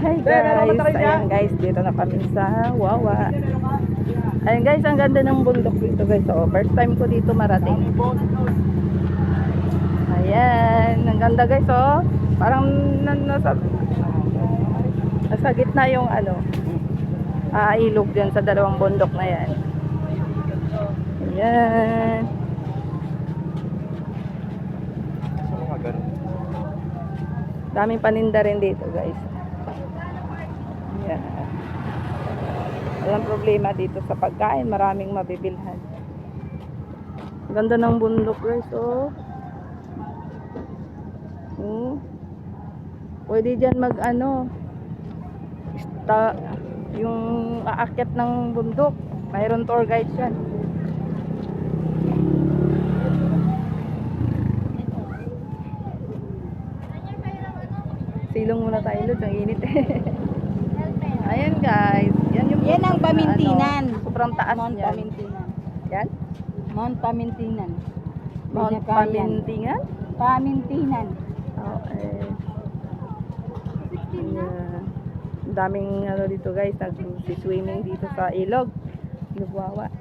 Hi guys, ayan guys, dito na kami sa Wawa. Ayan guys, ang ganda ng bundok dito guys. So, first time ko dito marating. Ayan, ang ganda guys oh. Parang nasa gitna yung ano, ilog dyan sa dalawang bundok na yan. Ayan. Daming paninda rin dito guys. Ayan. Walang problema dito sa pagkain, maraming mabibilhan. Ganda ng bundok guys oh. Pwede dyan mag ano, yung aakyat ng bundok, mayroon tour guide yan. Silong muna tayo Lod, ang init. Ayan guys, yan ang Pamintinan. Ano, sobrang taas Mount yan. Pamintinan. Yan? Mount Pamintinan. Mount Pamintinan? Pamintinan. Okay. Ayan. Daming ano dito guys, nag-swimming dito sa ilog. Wawa.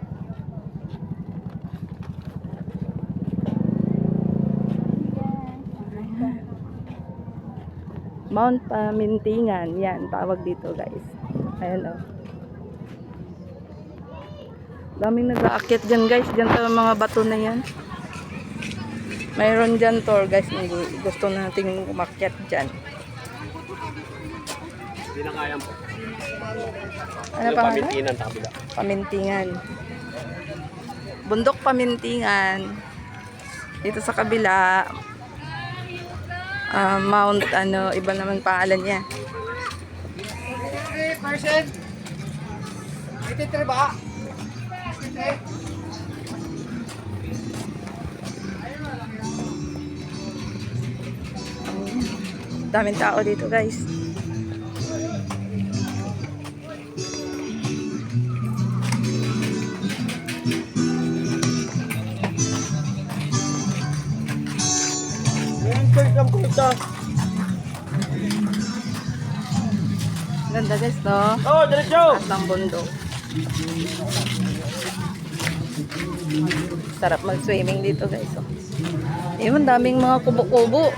Mount Pamintingan, yan tawag dito guys. Ayan o. Daming nag-aakyat dyan guys, dyan sa mga bato na yan. Mayroon dyan tour guys, gusto nating umakyat dyan. Hindi na kaya po. Ano pa? Pamintinan sa kabila. Pamintingan. Bundok Pamintingan. Dito sa kabila. Mount ano, iba naman pangalan niya. Person. Ito ba? Daming tao dito guys. Ganda guys to. Oh, diretso. Taas ng bundok. Sarap mag-swimming dito guys. Oh. Ayun, daming mga kubo-kubo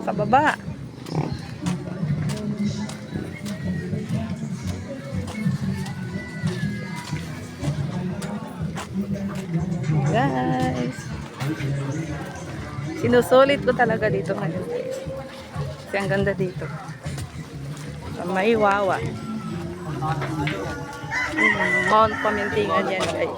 sa baba. Guys. Sinusulit ko talaga dito ngayon guys. Kasi ang ganda dito. May Wawa. Mount Pamintingan yan guys.